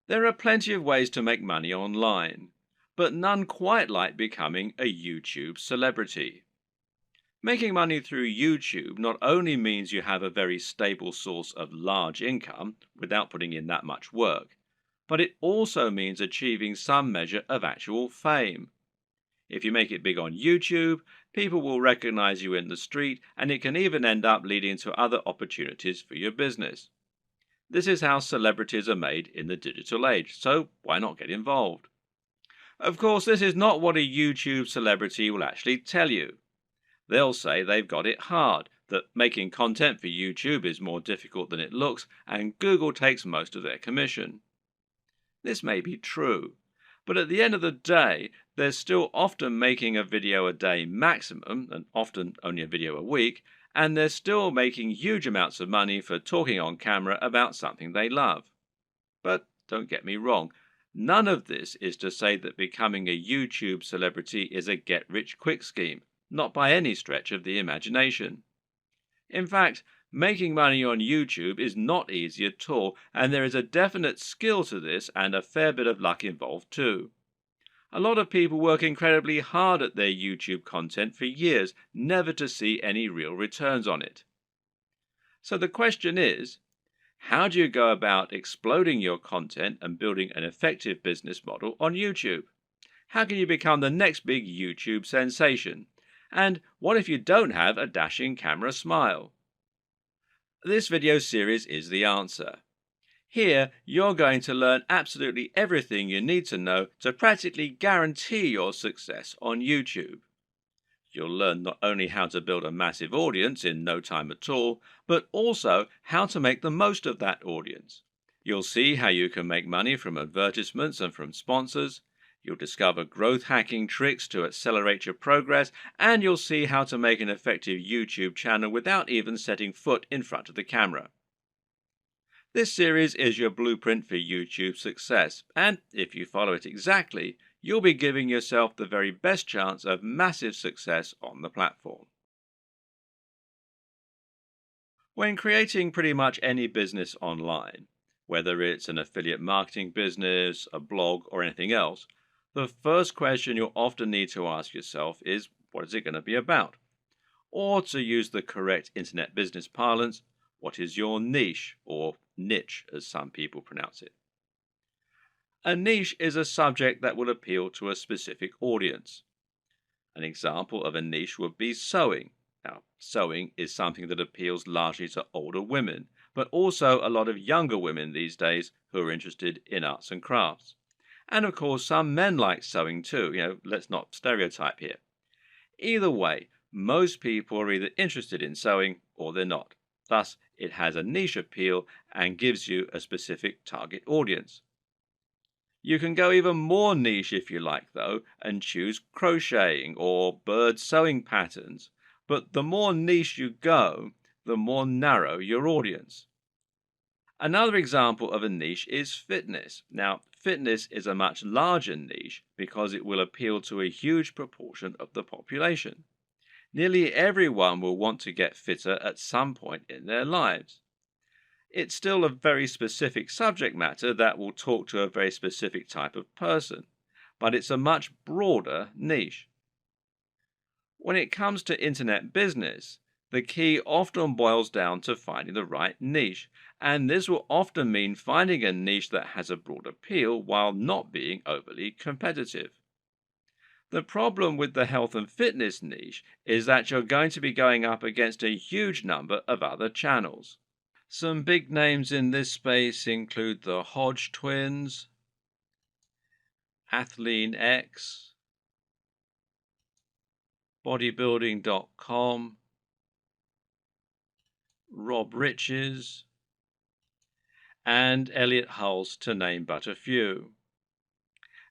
There are plenty of ways to make money online, but none quite like becoming a YouTube celebrity. Making money through YouTube not only means you have a very stable source of large income without putting in that much work, but it also means achieving some measure of actual fame. If you make it big on YouTube, people will recognize you in the street, and it can even end up leading to other opportunities for your business. This is how celebrities are made in the digital age, so why not get involved? Of course, this is not what a YouTube celebrity will actually tell you. They'll say they've got it hard, that making content for YouTube is more difficult than it looks, and Google takes most of their commission. This may be true, but at the end of the day, they're still often making a video a day maximum, and often only a video a week, and they're still making huge amounts of money for talking on camera about something they love. But don't get me wrong, none of this is to say that becoming a YouTube celebrity is a get-rich-quick scheme, not by any stretch of the imagination. In fact, making money on YouTube is not easy at all, and there is a definite skill to this and a fair bit of luck involved too. A lot of people work incredibly hard at their YouTube content for years, never to see any real returns on it. So the question is, how do you go about exploding your content and building an effective business model on YouTube? How can you become the next big YouTube sensation? And what if you don't have a dashing camera smile? This video series is the answer. Here, you're going to learn absolutely everything you need to know to practically guarantee your success on YouTube. You'll learn not only how to build a massive audience in no time at all, but also how to make the most of that audience. You'll see how you can make money from advertisements and from sponsors. You'll discover growth hacking tricks to accelerate your progress, and you'll see how to make an effective YouTube channel without even setting foot in front of the camera. This series is your blueprint for YouTube success, and if you follow it exactly, you'll be giving yourself the very best chance of massive success on the platform. When creating pretty much any business online, whether it's an affiliate marketing business, a blog, or anything else, the first question you'll often need to ask yourself is, what is it going to be about? Or to use the correct internet business parlance, what is your niche, or niche as some people pronounce it? A niche is a subject that will appeal to a specific audience. An example of a niche would be sewing. Now, sewing is something that appeals largely to older women, but also a lot of younger women these days who are interested in arts and crafts. And of course, some men like sewing too. Let's not stereotype here. Either way, most people are either interested in sewing or they're not. Thus, it has a niche appeal and gives you a specific target audience. You can go even more niche if you like, though, and choose crocheting or bird sewing patterns. But the more niche you go, the more narrow your audience. Another example of a niche is fitness. Now, fitness is a much larger niche because it will appeal to a huge proportion of the population. Nearly everyone will want to get fitter at some point in their lives. It's still a very specific subject matter that will talk to a very specific type of person, but it's a much broader niche. When it comes to internet business, the key often boils down to finding the right niche, and this will often mean finding a niche that has a broad appeal while not being overly competitive. The problem with the health and fitness niche is that you're going to be going up against a huge number of other channels. Some big names in this space include the Hodge twins, Athlean X, bodybuilding.com, Rob Riches, and Elliot Hulse, to name but a few.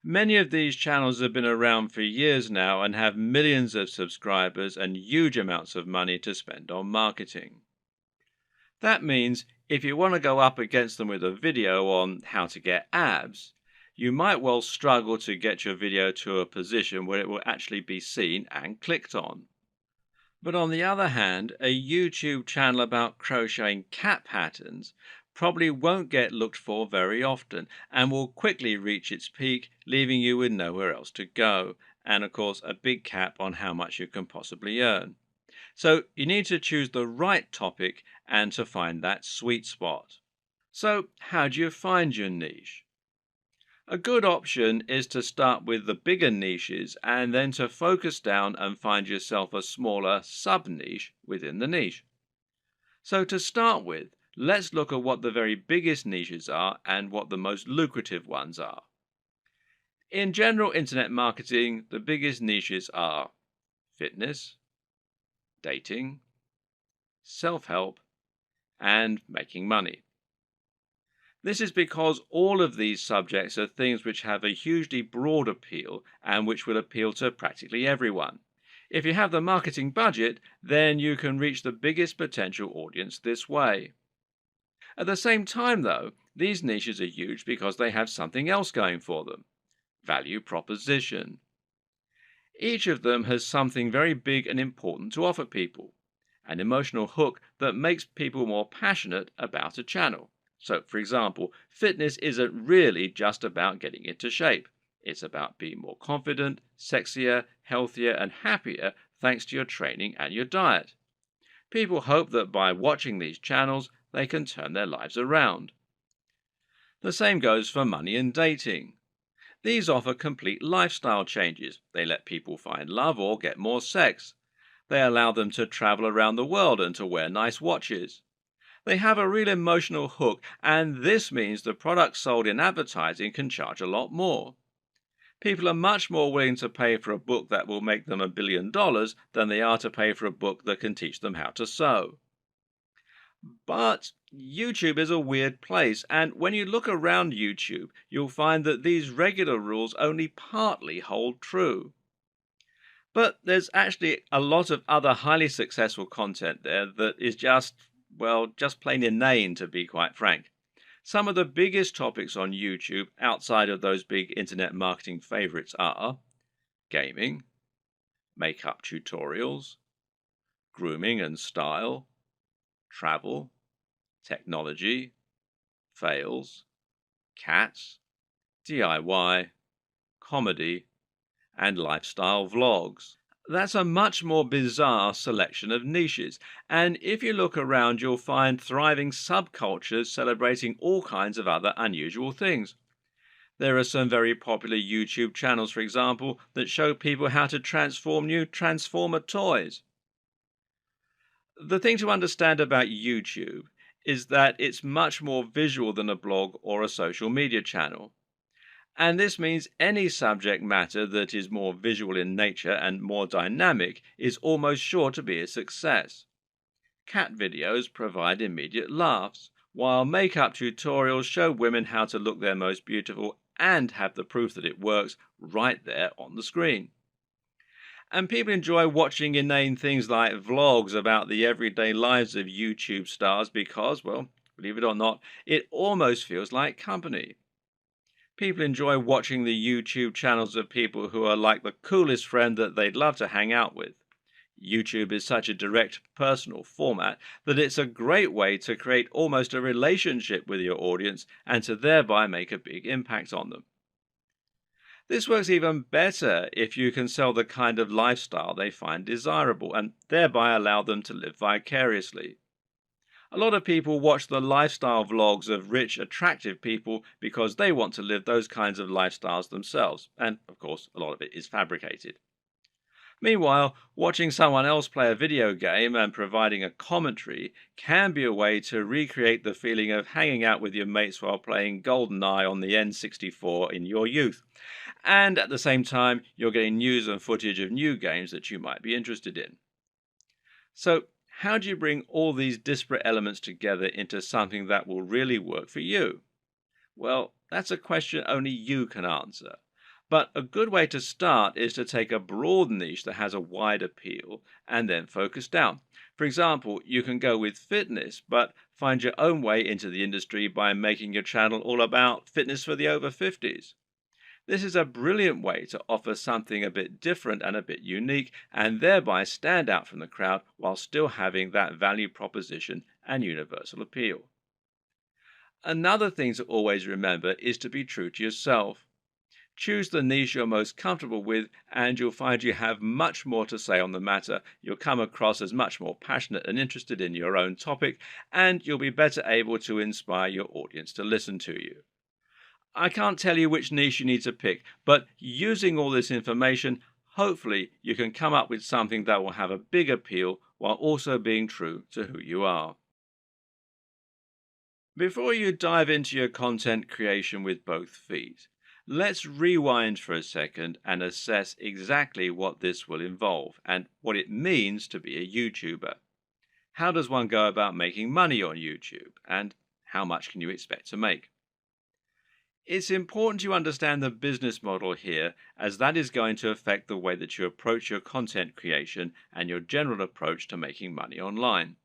Many of these channels have been around for years now and have millions of subscribers and huge amounts of money to spend on marketing. That means if you want to go up against them with a video on how to get abs, you might well struggle to get your video to a position where it will actually be seen and clicked on. But on the other hand, a YouTube channel about crocheting cat patterns probably won't get looked for very often and will quickly reach its peak, leaving you with nowhere else to go, and of course, a big cap on how much you can possibly earn. So, you need to choose the right topic and to find that sweet spot. So, how do you find your niche? A good option is to start with the bigger niches and then to focus down and find yourself a smaller sub niche within the niche. So, to start with, let's look at what the very biggest niches are and what the most lucrative ones are. In general internet marketing, the biggest niches are fitness, dating, self help, and making money. This is because all of these subjects are things which have a hugely broad appeal and which will appeal to practically everyone. If you have the marketing budget, then you can reach the biggest potential audience this way. At the same time, though, these niches are huge because they have something else going for them: value proposition. Each of them has something very big and important to offer people, an emotional hook that makes people more passionate about a channel. So, for example, fitness isn't really just about getting into shape. It's about being more confident, sexier, healthier, and happier thanks to your training and your diet. People hope that by watching these channels, they can turn their lives around. The same goes for money and dating. These offer complete lifestyle changes. They let people find love or get more sex. They allow them to travel around the world and to wear nice watches. They have a real emotional hook, and this means the products sold in advertising can charge a lot more. People are much more willing to pay for a book that will make them $1 billion than they are to pay for a book that can teach them how to sew. But YouTube is a weird place, and when you look around YouTube, you'll find that these regular rules only partly hold true. But there's actually a lot of other highly successful content there that is just, well, just plain inane, to be quite frank. Some of the biggest topics on YouTube outside of those big internet marketing favorites are gaming, makeup tutorials, grooming and style, travel, technology, fails, cats, DIY, comedy, and lifestyle vlogs. That's a much more bizarre selection of niches, and if you look around, you'll find thriving subcultures celebrating all kinds of other unusual things. There are some very popular YouTube channels, for example, that show people how to transform new Transformer toys. The thing to understand about YouTube is that it's much more visual than a blog or a social media channel. And this means any subject matter that is more visual in nature and more dynamic is almost sure to be a success. Cat videos provide immediate laughs, while makeup tutorials show women how to look their most beautiful and have the proof that it works right there on the screen. And people enjoy watching inane things like vlogs about the everyday lives of YouTube stars because, well, believe it or not, it almost feels like company. People enjoy watching the YouTube channels of people who are like the coolest friend that they'd love to hang out with. YouTube is such a direct, personal format that it's a great way to create almost a relationship with your audience and to thereby make a big impact on them. This works even better if you can sell the kind of lifestyle they find desirable and thereby allow them to live vicariously. A lot of people watch the lifestyle vlogs of rich, attractive people because they want to live those kinds of lifestyles themselves, and of course, a lot of it is fabricated. Meanwhile, watching someone else play a video game and providing a commentary can be a way to recreate the feeling of hanging out with your mates while playing GoldenEye on the N64 in your youth. And at the same time, you're getting news and footage of new games that you might be interested in. So, how do you bring all these disparate elements together into something that will really work for you? Well, that's a question only you can answer. But a good way to start is to take a broad niche that has a wide appeal and then focus down. For example, you can go with fitness, but find your own way into the industry by making your channel all about fitness for the over 50s. This is a brilliant way to offer something a bit different and a bit unique, and thereby stand out from the crowd while still having that value proposition and universal appeal. Another thing to always remember is to be true to yourself. Choose the niche you're most comfortable with, and you'll find you have much more to say on the matter. You'll come across as much more passionate and interested in your own topic, and you'll be better able to inspire your audience to listen to you. I can't tell you which niche you need to pick, but using all this information, hopefully you can come up with something that will have a big appeal while also being true to who you are. Before you dive into your content creation with both feet, let's rewind for a second and assess exactly what this will involve and what it means to be a YouTuber. How does one go about making money on YouTube, and how much can you expect to make? It's important you understand the business model here, as that is going to affect the way that you approach your content creation and your general approach to making money online.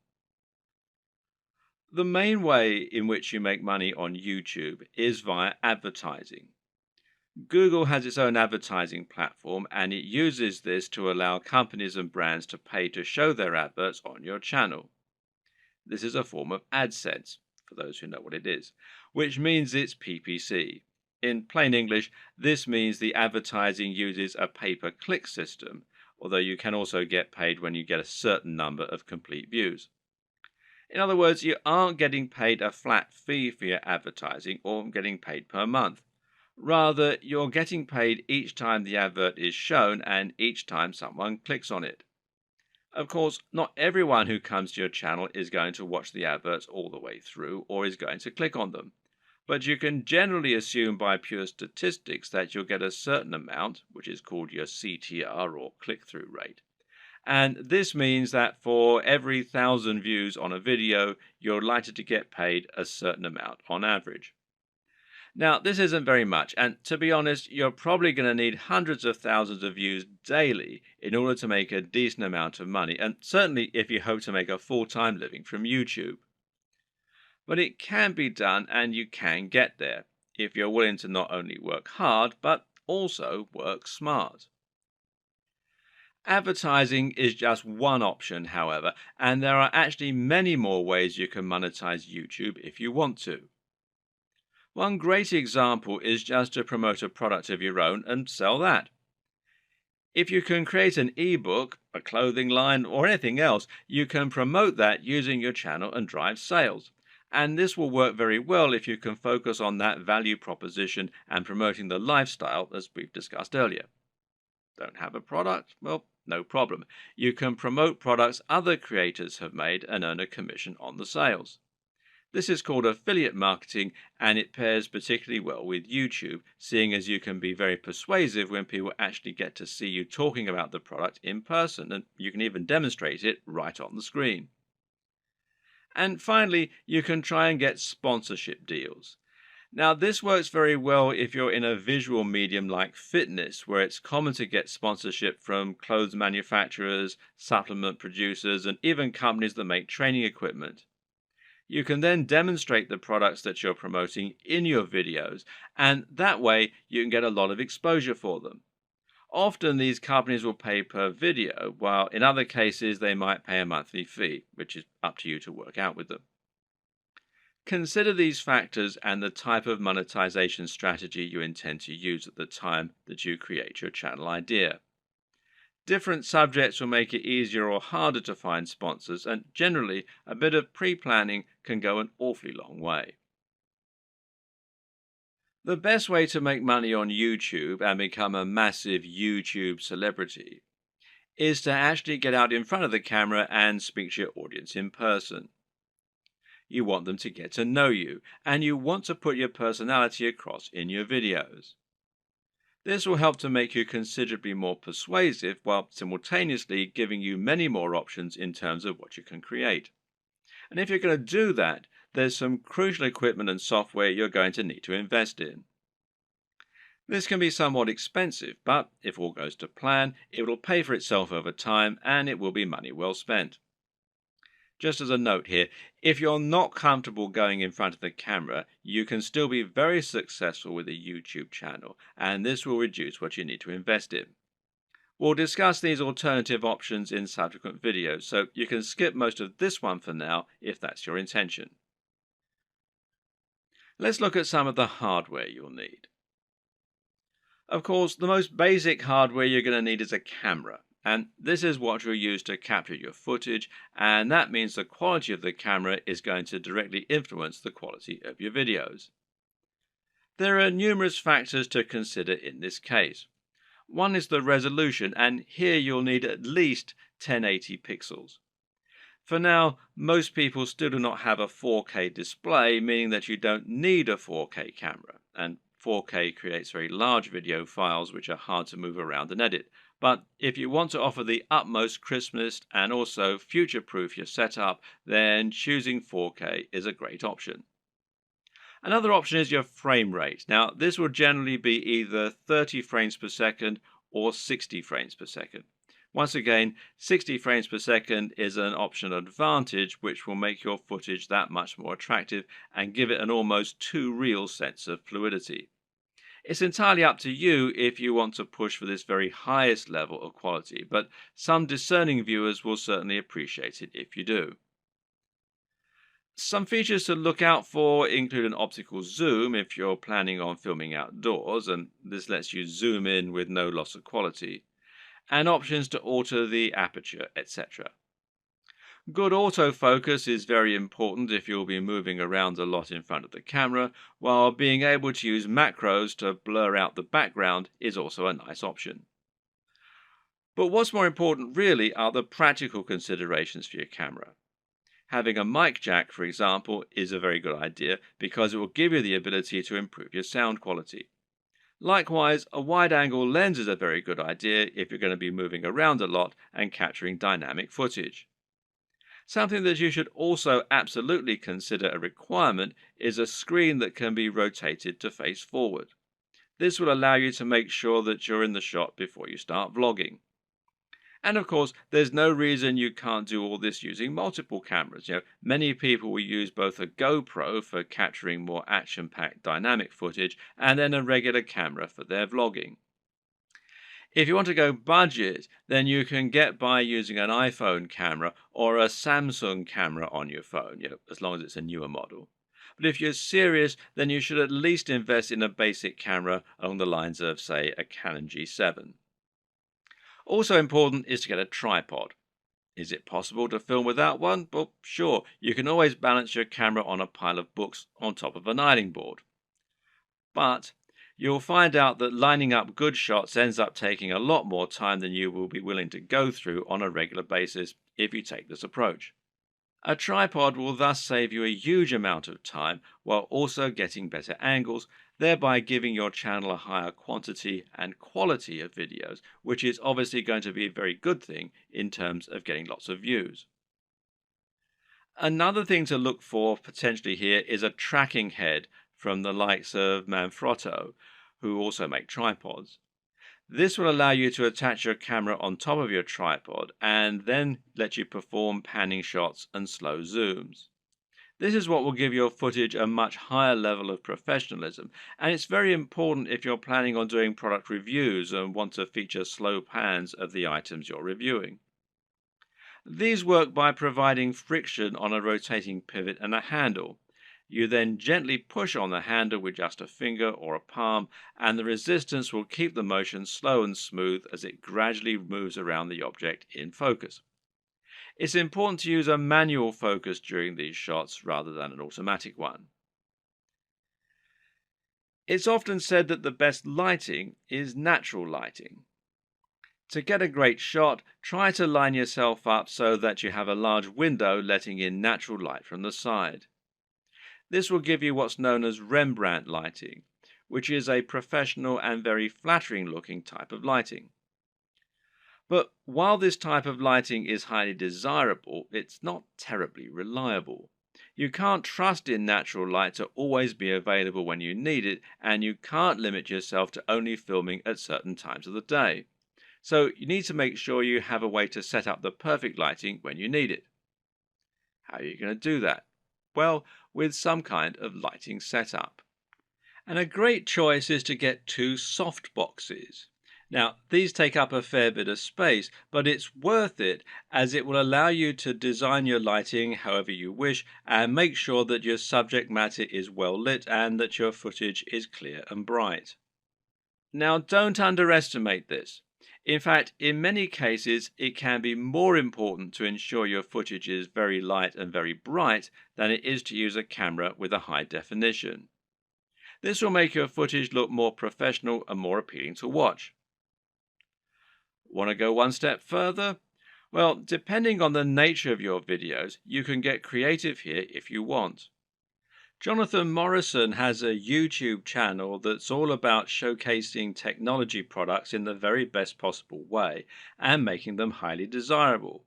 The main way in which you make money on YouTube is via advertising. Google has its own advertising platform, and it uses this to allow companies and brands to pay to show their adverts on your channel. This is a form of AdSense, for those who know what it is, which means it's PPC. In plain English, this means the advertising uses a pay-per-click system, although you can also get paid when you get a certain number of complete views. In other words, you aren't getting paid a flat fee for your advertising or getting paid per month. Rather, you're getting paid each time the advert is shown and each time someone clicks on it. Of course, not everyone who comes to your channel is going to watch the adverts all the way through or is going to click on them. But you can generally assume by pure statistics that you'll get a certain amount, which is called your CTR or click-through rate. And this means that for every 1,000 views on a video, you're likely to get paid a certain amount on average. Now, this isn't very much, and to be honest, you're probably going to need hundreds of thousands of views daily in order to make a decent amount of money, and certainly if you hope to make a full-time living from YouTube. But it can be done, and you can get there, if you're willing to not only work hard, but also work smart. Advertising is just one option, however, and there are actually many more ways you can monetize YouTube if you want to. One great example is just to promote a product of your own and sell that. If you can create an ebook, a clothing line, or anything else, you can promote that using your channel and drive sales. And this will work very well if you can focus on that value proposition and promoting the lifestyle as we've discussed earlier. Don't have a product? Well, no problem. You can promote products other creators have made and earn a commission on the sales. This is called affiliate marketing, and it pairs particularly well with YouTube, seeing as you can be very persuasive when people actually get to see you talking about the product in person, and you can even demonstrate it right on the screen. And finally, you can try and get sponsorship deals. Now, this works very well if you're in a visual medium like fitness, where it's common to get sponsorship from clothes manufacturers, supplement producers, and even companies that make training equipment. You can then demonstrate the products that you're promoting in your videos, and that way you can get a lot of exposure for them. Often these companies will pay per video, while in other cases they might pay a monthly fee, which is up to you to work out with them. Consider these factors and the type of monetization strategy you intend to use at the time that you create your channel idea. Different subjects will make it easier or harder to find sponsors, and generally, a bit of pre-planning can go an awfully long way. The best way to make money on YouTube and become a massive YouTube celebrity is to actually get out in front of the camera and speak to your audience in person. You want them to get to know you, and you want to put your personality across in your videos. This will help to make you considerably more persuasive while simultaneously giving you many more options in terms of what you can create. And if you're going to do that, there's some crucial equipment and software you're going to need to invest in. This can be somewhat expensive, but if all goes to plan, it will pay for itself over time and it will be money well spent. Just as a note here, if you're not comfortable going in front of the camera, you can still be very successful with a YouTube channel, and this will reduce what you need to invest in. We'll discuss these alternative options in subsequent videos, so you can skip most of this one for now if that's your intention. Let's look at some of the hardware you'll need. Of course, the most basic hardware you're going to need is a camera, and this is what you'll use to capture your footage, and that means the quality of the camera is going to directly influence the quality of your videos. There are numerous factors to consider in this case. One is the resolution, and here you'll need at least 1080 pixels. For now, most people still do not have a 4K display, meaning that you don't need a 4K camera, and 4K creates very large video files which are hard to move around and edit. But if you want to offer the utmost crispness and also future-proof your setup, then choosing 4K is a great option. Another option is your frame rate. Now, this will generally be either 30 frames per second or 60 frames per second. Once again, 60 frames per second is an optional advantage which will make your footage that much more attractive and give it an almost too real sense of fluidity. It's entirely up to you if you want to push for this very highest level of quality, but some discerning viewers will certainly appreciate it if you do. Some features to look out for include an optical zoom if you're planning on filming outdoors, and this lets you zoom in with no loss of quality, and options to alter the aperture, etc. Good autofocus is very important if you'll be moving around a lot in front of the camera, while being able to use macros to blur out the background is also a nice option. But what's more important really are the practical considerations for your camera. Having a mic jack, for example, is a very good idea because it will give you the ability to improve your sound quality. Likewise, a wide-angle lens is a very good idea if you're going to be moving around a lot and capturing dynamic footage. Something that you should also absolutely consider a requirement is a screen that can be rotated to face forward. This will allow you to make sure that you're in the shot before you start vlogging. And of course, there's no reason you can't do all this using multiple cameras. Many people will use both a GoPro for capturing more action-packed dynamic footage and then a regular camera for their vlogging. If you want to go budget, then you can get by using an iPhone camera or a Samsung camera on your phone, as long as it's a newer model. But if you're serious, then you should at least invest in a basic camera along the lines of, say, a Canon G7. Also important is to get a tripod. Is it possible to film without one? Well, sure, you can always balance your camera on a pile of books on top of an ironing board. But you'll find out that lining up good shots ends up taking a lot more time than you will be willing to go through on a regular basis if you take this approach. A tripod will thus save you a huge amount of time while also getting better angles, thereby giving your channel a higher quantity and quality of videos, which is obviously going to be a very good thing in terms of getting lots of views. Another thing to look for potentially here is a tracking head from the likes of Manfrotto, who also make tripods. This will allow you to attach your camera on top of your tripod and then let you perform panning shots and slow zooms. This is what will give your footage a much higher level of professionalism, and it's very important if you're planning on doing product reviews and want to feature slow pans of the items you're reviewing. These work by providing friction on a rotating pivot and a handle. You then gently push on the handle with just a finger or a palm, and the resistance will keep the motion slow and smooth as it gradually moves around the object in focus. It's important to use a manual focus during these shots rather than an automatic one. It's often said that the best lighting is natural lighting. To get a great shot, try to line yourself up so that you have a large window letting in natural light from the side. This will give you what's known as Rembrandt lighting, which is a professional and very flattering looking type of lighting. But while this type of lighting is highly desirable, it's not terribly reliable. You can't trust in natural light to always be available when you need it, and you can't limit yourself to only filming at certain times of the day. So you need to make sure you have a way to set up the perfect lighting when you need it. How are you going to do that? Well, with some kind of lighting setup. And a great choice is to get two soft boxes. Now, these take up a fair bit of space, but it's worth it as it will allow you to design your lighting however you wish and make sure that your subject matter is well lit and that your footage is clear and bright. Now, don't underestimate this. In fact, in many cases, it can be more important to ensure your footage is very light and very bright than it is to use a camera with a high definition. This will make your footage look more professional and more appealing to watch. Want to go one step further? Well, depending on the nature of your videos, you can get creative here if you want. Jonathan Morrison has a YouTube channel that's all about showcasing technology products in the very best possible way and making them highly desirable.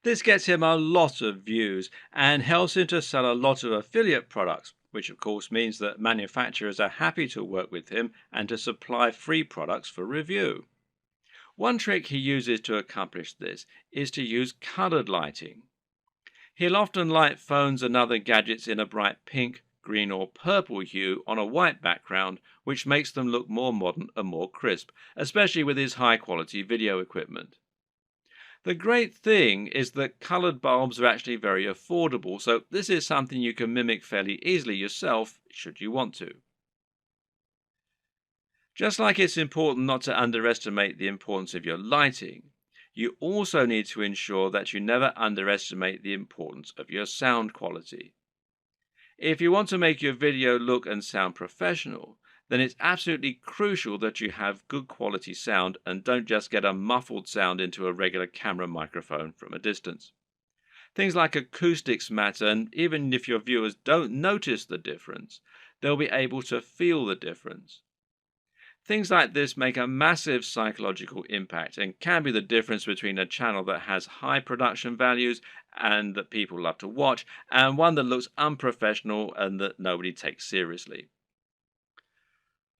This gets him a lot of views and helps him to sell a lot of affiliate products, which of course means that manufacturers are happy to work with him and to supply free products for review. One trick he uses to accomplish this is to use colored lighting. He'll often light phones and other gadgets in a bright pink, green or purple hue on a white background, which makes them look more modern and more crisp, especially with his high quality video equipment. The great thing is that colored bulbs are actually very affordable, so this is something you can mimic fairly easily yourself should you want to. Just like it's important not to underestimate the importance of your lighting, you also need to ensure that you never underestimate the importance of your sound quality. If you want to make your video look and sound professional, then it's absolutely crucial that you have good quality sound and don't just get a muffled sound into a regular camera microphone from a distance. Things like acoustics matter, and even if your viewers don't notice the difference, they'll be able to feel the difference. Things like this make a massive psychological impact and can be the difference between a channel that has high production values and that people love to watch, and one that looks unprofessional and that nobody takes seriously.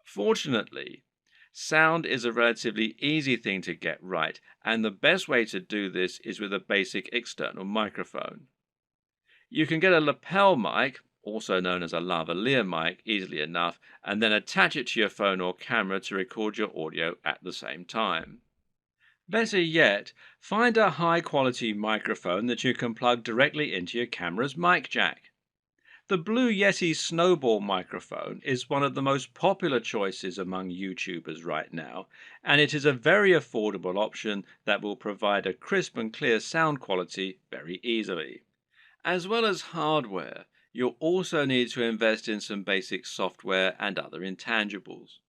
Fortunately, sound is a relatively easy thing to get right, and the best way to do this is with a basic external microphone. You can get a lapel mic, also known as a lavalier mic, easily enough, and then attach it to your phone or camera to record your audio at the same time. Better yet, find a high quality microphone that you can plug directly into your camera's mic jack. The Blue Yeti Snowball microphone is one of the most popular choices among YouTubers right now, and it is a very affordable option that will provide a crisp and clear sound quality very easily. As well as hardware, you'll also need to invest in some basic software and other intangibles.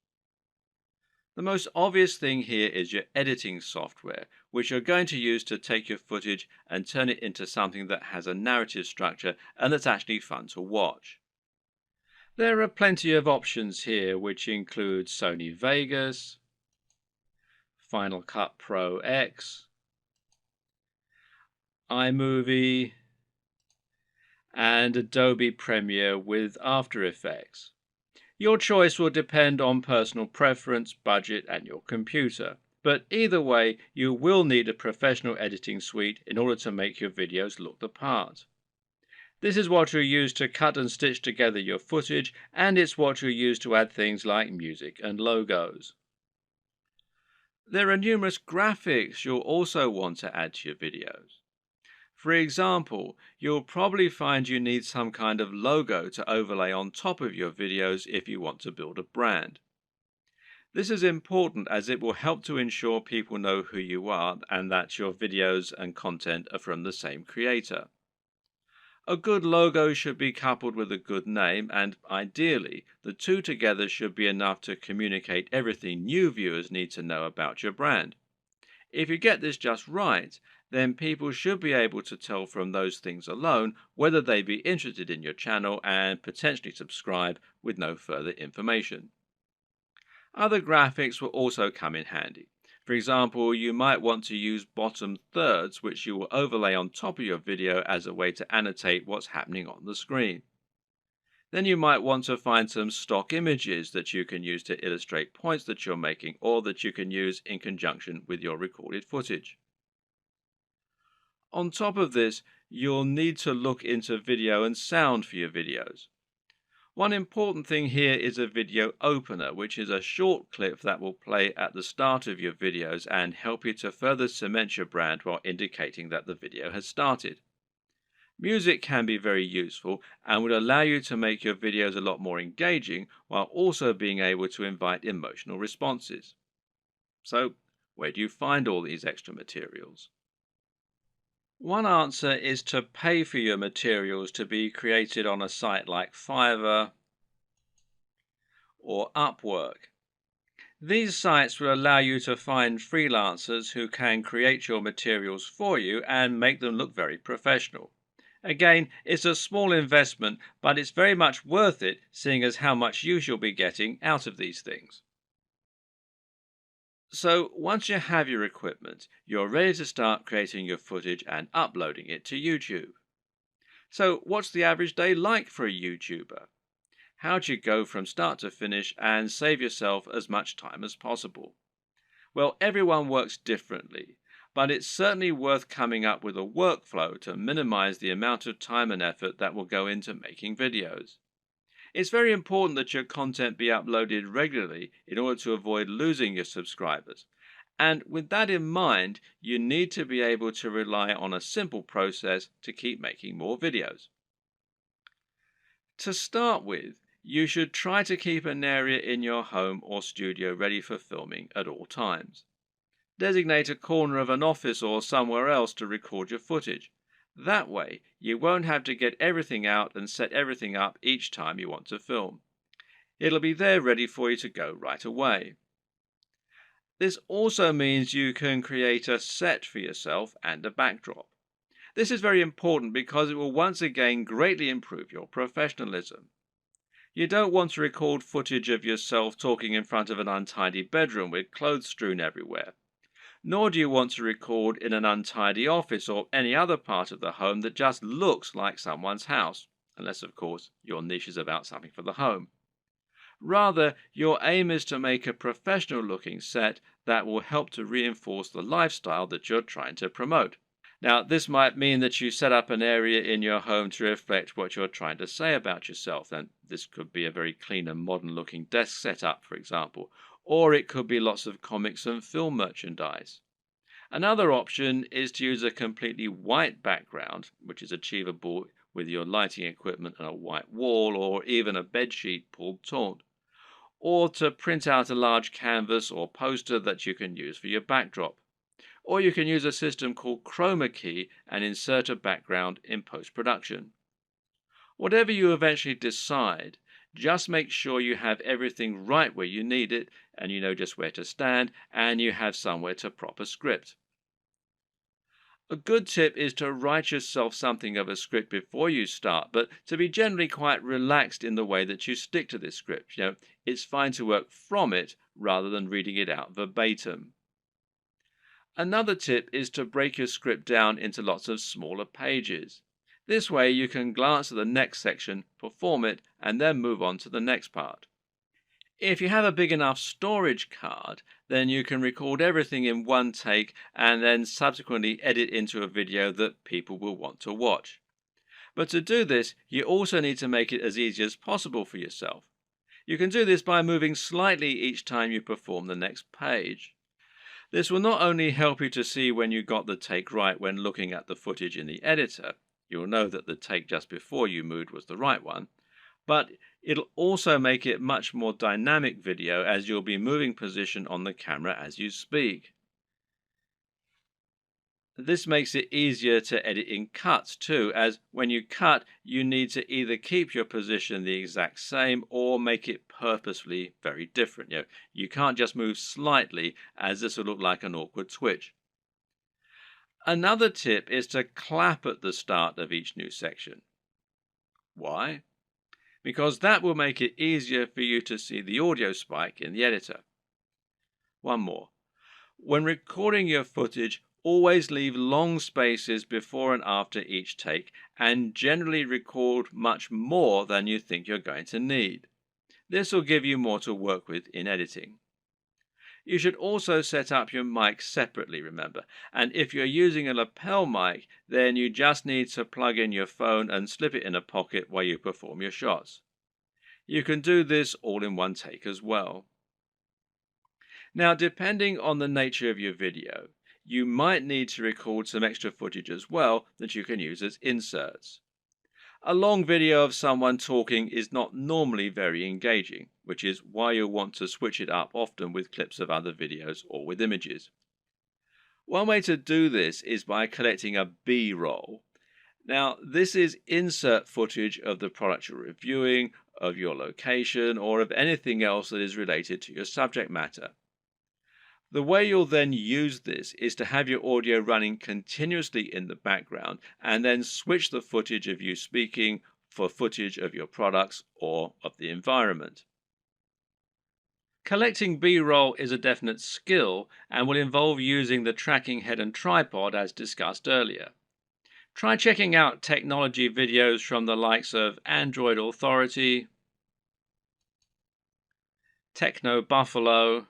The most obvious thing here is your editing software, which you're going to use to take your footage and turn it into something that has a narrative structure and that's actually fun to watch. There are plenty of options here, which include Sony Vegas, Final Cut Pro X, iMovie, and Adobe Premiere with After Effects. Your choice will depend on personal preference, budget, and your computer. But either way, you will need a professional editing suite in order to make your videos look the part. This is what you'll use to cut and stitch together your footage, and it's what you'll use to add things like music and logos. There are numerous graphics you'll also want to add to your videos. For example, you'll probably find you need some kind of logo to overlay on top of your videos if you want to build a brand. This is important as it will help to ensure people know who you are and that your videos and content are from the same creator. A good logo should be coupled with a good name, and ideally, the two together should be enough to communicate everything new viewers need to know about your brand. If you get this just right, then people should be able to tell from those things alone whether they be interested in your channel and potentially subscribe with no further information. Other graphics will also come in handy. For example, you might want to use bottom thirds, which you will overlay on top of your video as a way to annotate what's happening on the screen. Then you might want to find some stock images that you can use to illustrate points that you're making or that you can use in conjunction with your recorded footage. On top of this, you'll need to look into video and sound for your videos. One important thing here is a video opener, which is a short clip that will play at the start of your videos and help you to further cement your brand while indicating that the video has started. Music can be very useful and would allow you to make your videos a lot more engaging while also being able to invite emotional responses. So, where do you find all these extra materials? One answer is to pay for your materials to be created on a site like Fiverr or Upwork. These sites will allow you to find freelancers who can create your materials for you and make them look very professional. Again, it's a small investment, but it's very much worth it, seeing as how much use you'll be getting out of these things. So, once you have your equipment, you're ready to start creating your footage and uploading it to YouTube. So, what's the average day like for a YouTuber? How do you go from start to finish and save yourself as much time as possible? Well, everyone works differently, but it's certainly worth coming up with a workflow to minimize the amount of time and effort that will go into making videos. It's very important that your content be uploaded regularly in order to avoid losing your subscribers. And with that in mind, you need to be able to rely on a simple process to keep making more videos. To start with, you should try to keep an area in your home or studio ready for filming at all times. Designate a corner of an office or somewhere else to record your footage. That way, you won't have to get everything out and set everything up each time you want to film. It'll be there ready for you to go right away. This also means you can create a set for yourself and a backdrop. This is very important because it will once again greatly improve your professionalism. You don't want to record footage of yourself talking in front of an untidy bedroom with clothes strewn everywhere. Nor do you want to record in an untidy office or any other part of the home that just looks like someone's house, unless, of course, your niche is about something for the home. Rather, your aim is to make a professional-looking set that will help to reinforce the lifestyle that you're trying to promote. Now, this might mean that you set up an area in your home to reflect what you're trying to say about yourself, and this could be a very clean and modern-looking desk setup, for example, or it could be lots of comics and film merchandise. Another option is to use a completely white background, which is achievable with your lighting equipment and a white wall or even a bedsheet pulled taut, or to print out a large canvas or poster that you can use for your backdrop. Or you can use a system called chroma key and insert a background in post-production. Whatever you eventually decide, just make sure you have everything right where you need it, and you know just where to stand, and you have somewhere to prop a script. A good tip is to write yourself something of a script before you start, but to be generally quite relaxed in the way that you stick to this script. It's fine to work from it rather than reading it out verbatim. Another tip is to break your script down into lots of smaller pages. This way you can glance at the next section, perform it, and then move on to the next part. If you have a big enough storage card, then you can record everything in one take and then subsequently edit into a video that people will want to watch. But to do this, you also need to make it as easy as possible for yourself. You can do this by moving slightly each time you perform the next page. This will not only help you to see when you got the take right when looking at the footage in the editor, you'll know that the take just before you moved was the right one, but it'll also make it much more dynamic video as you'll be moving position on the camera as you speak. This makes it easier to edit in cuts too, as when you cut, you need to either keep your position the exact same or make it purposefully very different. You can't just move slightly, as this will look like an awkward twitch. Another tip is to clap at the start of each new section. Why? Because that will make it easier for you to see the audio spike in the editor. One more. When recording your footage, always leave long spaces before and after each take, and generally record much more than you think you're going to need. This will give you more to work with in editing. You should also set up your mic separately, remember, and if you're using a lapel mic, then you just need to plug in your phone and slip it in a pocket while you perform your shots. You can do this all in one take as well. Now, depending on the nature of your video, you might need to record some extra footage as well that you can use as inserts. A long video of someone talking is not normally very engaging, which is why you'll want to switch it up often with clips of other videos or with images. One way to do this is by collecting a B-roll. Now, this is insert footage of the product you're reviewing, of your location, or of anything else that is related to your subject matter. The way you'll then use this is to have your audio running continuously in the background and then switch the footage of you speaking for footage of your products or of the environment. Collecting B-roll is a definite skill and will involve using the tracking head and tripod as discussed earlier. Try checking out technology videos from the likes of Android Authority, Techno Buffalo,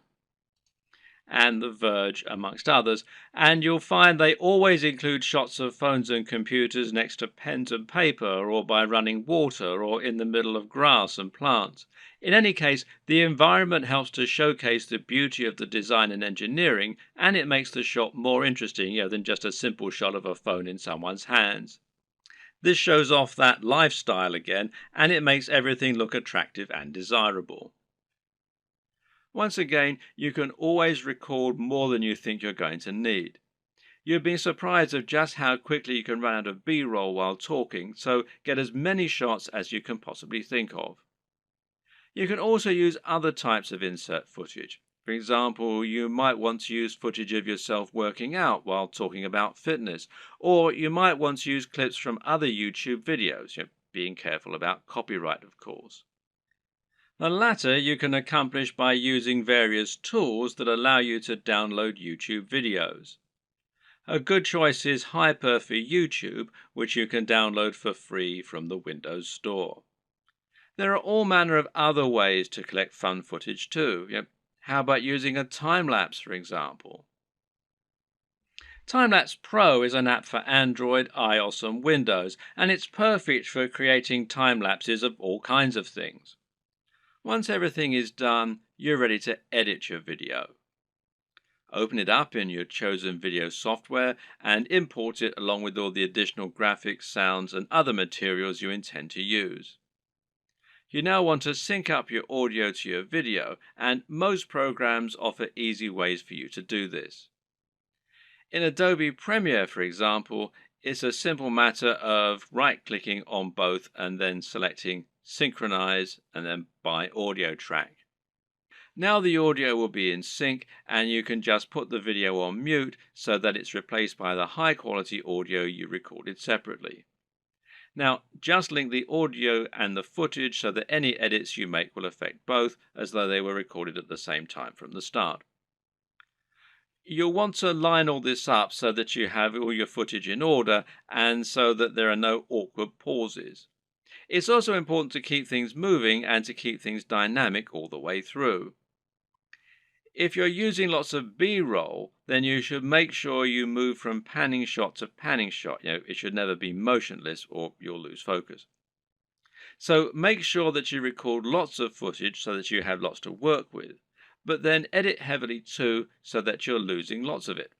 and The Verge, amongst others, and you'll find they always include shots of phones and computers next to pens and paper, or by running water, or in the middle of grass and plants. In any case, the environment helps to showcase the beauty of the design and engineering, and it makes the shot more interesting, than just a simple shot of a phone in someone's hands. This shows off that lifestyle again, and it makes everything look attractive and desirable. Once again, you can always record more than you think you're going to need. You've been surprised of just how quickly you can run out of B-roll while talking, so get as many shots as you can possibly think of. You can also use other types of insert footage. For example, you might want to use footage of yourself working out while talking about fitness, or you might want to use clips from other YouTube videos, being careful about copyright, of course. The latter you can accomplish by using various tools that allow you to download YouTube videos. A good choice is Hyper for YouTube, which you can download for free from the Windows Store. There are all manner of other ways to collect fun footage too. How about using a time-lapse, for example? Time-lapse Pro is an app for Android, iOS and Windows, and it's perfect for creating time-lapses of all kinds of things. Once everything is done, you're ready to edit your video. Open it up in your chosen video software and import it along with all the additional graphics, sounds, and other materials you intend to use. You now want to sync up your audio to your video, and most programs offer easy ways for you to do this. In Adobe Premiere, for example, it's a simple matter of right-clicking on both and then selecting Synchronize and then by audio track. Now the audio will be in sync and you can just put the video on mute so that it's replaced by the high quality audio you recorded separately. Now just link the audio and the footage so that any edits you make will affect both as though they were recorded at the same time from the start. You'll want to line all this up so that you have all your footage in order and so that there are no awkward pauses. It's also important to keep things moving and to keep things dynamic all the way through. If you're using lots of B-roll, then you should make sure you move from panning shot to panning shot. It should never be motionless or you'll lose focus. So make sure that you record lots of footage so that you have lots to work with, but then edit heavily too so that you're losing lots of it.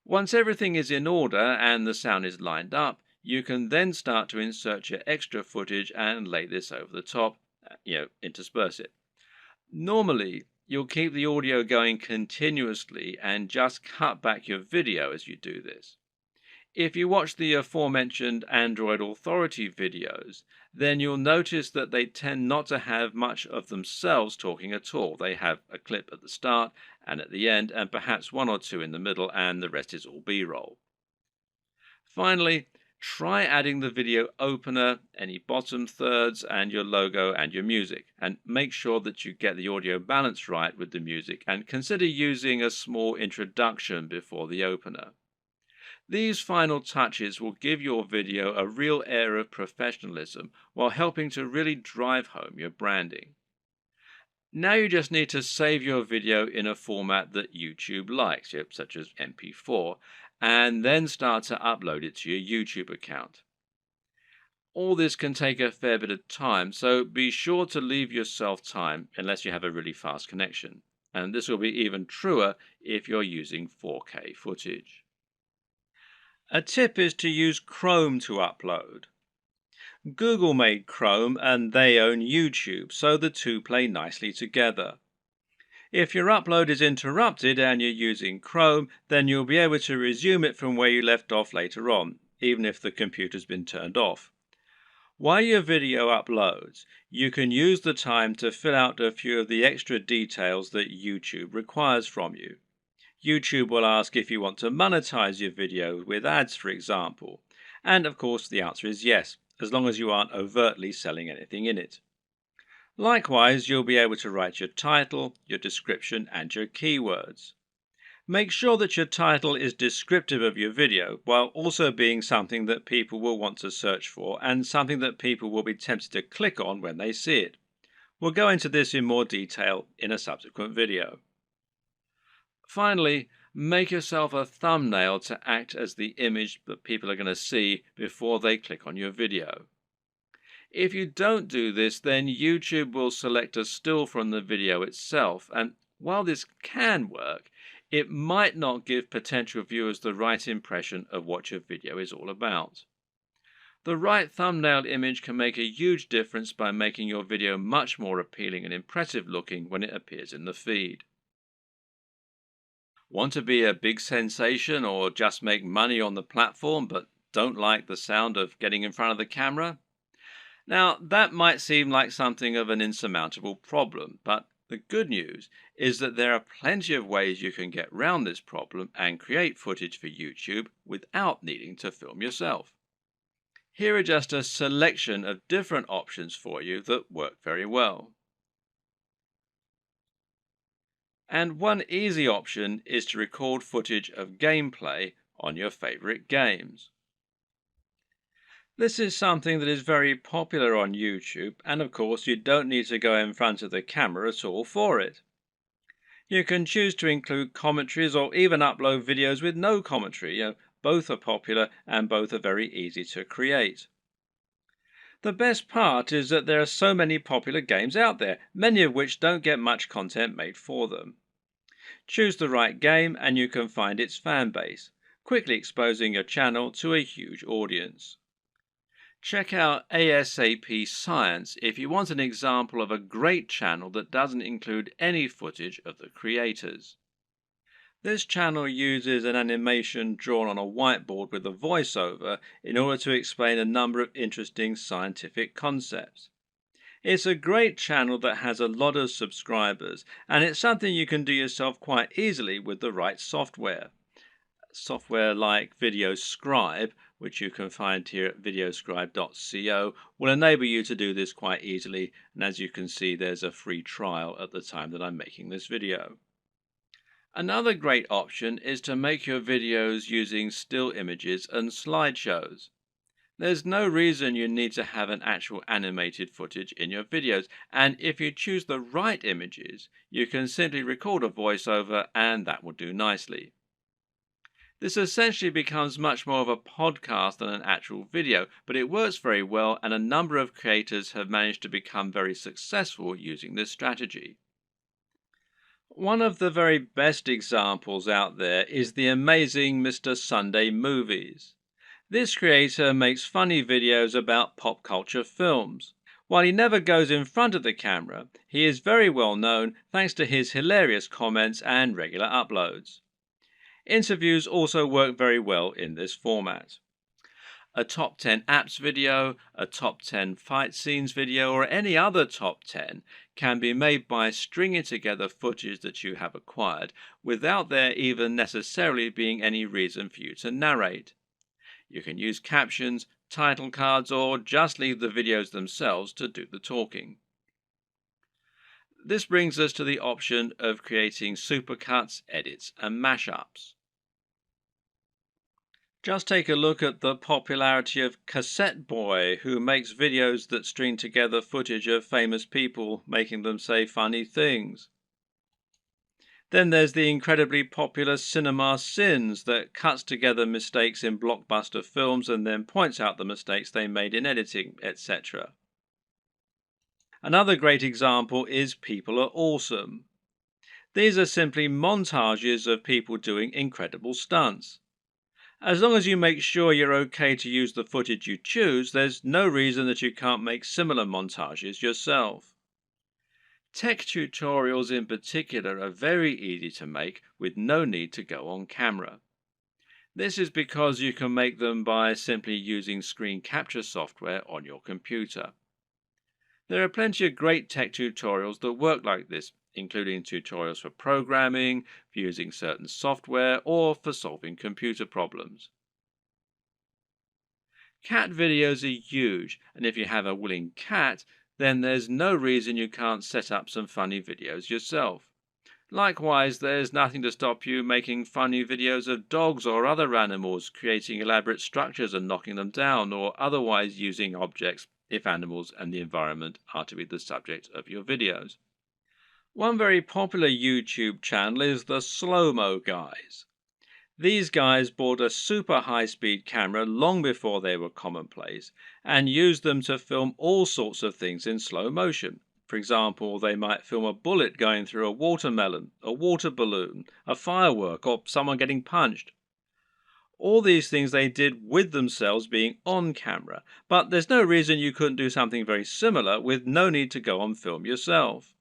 Once everything is in order and the sound is lined up, you can then start to insert your extra footage and lay this over the top, intersperse it. Normally, you'll keep the audio going continuously and just cut back your video as you do this. If you watch the aforementioned Android Authority videos, then you'll notice that they tend not to have much of themselves talking at all. They have a clip at the start and at the end, and perhaps one or two in the middle, and the rest is all B-roll. Finally, try adding the video opener, any bottom thirds, and your logo and your music, and make sure that you get the audio balance right with the music, and consider using a small introduction before the opener. These final touches will give your video a real air of professionalism while helping to really drive home your branding. Now you just need to save your video in a format that YouTube likes, such as MP4, and then start to upload it to your YouTube account. All this can take a fair bit of time, so be sure to leave yourself time unless you have a really fast connection. And this will be even truer if you're using 4K footage. A tip is to use Chrome to upload. Google made Chrome and they own YouTube, so the two play nicely together. If your upload is interrupted and you're using Chrome, then you'll be able to resume it from where you left off later on, even if the computer's been turned off. While your video uploads, you can use the time to fill out a few of the extra details that YouTube requires from you. YouTube will ask if you want to monetize your video with ads, for example. And of course, the answer is yes, as long as you aren't overtly selling anything in it. Likewise, you'll be able to write your title, your description, and your keywords. Make sure that your title is descriptive of your video, while also being something that people will want to search for and something that people will be tempted to click on when they see it. We'll go into this in more detail in a subsequent video. Finally, make yourself a thumbnail to act as the image that people are going to see before they click on your video. If you don't do this, then YouTube will select a still from the video itself, and while this can work, it might not give potential viewers the right impression of what your video is all about. The right thumbnail image can make a huge difference by making your video much more appealing and impressive looking when it appears in the feed. Want to be a big sensation or just make money on the platform but don't like the sound of getting in front of the camera? Now, that might seem like something of an insurmountable problem, but the good news is that there are plenty of ways you can get around this problem and create footage for YouTube without needing to film yourself. Here are just a selection of different options for you that work very well. And one easy option is to record footage of gameplay on your favorite games. This is something that is very popular on YouTube, and of course you don't need to go in front of the camera at all for it. You can choose to include commentaries or even upload videos with no commentary. Both are popular and both are very easy to create. The best part is that there are so many popular games out there, many of which don't get much content made for them. Choose the right game and you can find its fan base, quickly exposing your channel to a huge audience. Check out ASAP Science if you want an example of a great channel that doesn't include any footage of the creators. This channel uses an animation drawn on a whiteboard with a voiceover in order to explain a number of interesting scientific concepts. It's a great channel that has a lot of subscribers, and it's something you can do yourself quite easily with the right software. Software like VideoScribe, which you can find here at videoscribe.co, will enable you to do this quite easily, and as you can see, there's a free trial at the time that I'm making this video. Another great option is to make your videos using still images and slideshows. There's no reason you need to have an actual animated footage in your videos, and if you choose the right images, you can simply record a voiceover and that will do nicely. This essentially becomes much more of a podcast than an actual video, but it works very well and a number of creators have managed to become very successful using this strategy. One of the very best examples out there is the amazing Mr. Sunday Movies. This creator makes funny videos about pop culture films. While he never goes in front of the camera, he is very well known thanks to his hilarious comments and regular uploads. Interviews also work very well in this format. A top 10 apps video, a top 10 fight scenes video, or any other top 10 can be made by stringing together footage that you have acquired without there even necessarily being any reason for you to narrate. You can use captions, title cards, or just leave the videos themselves to do the talking. This brings us to the option of creating supercuts, edits, and mashups. Just take a look at the popularity of Cassette Boy, who makes videos that string together footage of famous people making them say funny things. Then there's the incredibly popular cinema sins that cuts together mistakes in blockbuster films and then points out the mistakes they made in editing, etc. Another great example is People Are Awesome. These are simply montages of people doing incredible stunts. As long as you make sure you're okay to use the footage you choose, there's no reason that you can't make similar montages yourself. Tech tutorials in particular are very easy to make with no need to go on camera. This is because you can make them by simply using screen capture software on your computer. There are plenty of great tech tutorials that work like this, including tutorials for programming, for using certain software, or for solving computer problems. Cat videos are huge, and if you have a willing cat, then there's no reason you can't set up some funny videos yourself. Likewise, there's nothing to stop you making funny videos of dogs or other animals creating elaborate structures and knocking them down, or otherwise using objects if animals and the environment are to be the subject of your videos. One very popular YouTube channel is the Slow-Mo Guys. These guys bought a super high-speed camera long before they were commonplace and used them to film all sorts of things in slow motion. For example, they might film a bullet going through a watermelon, a water balloon, a firework, or someone getting punched. All these things they did with themselves being on camera, but there's no reason you couldn't do something very similar with no need to go on film yourself.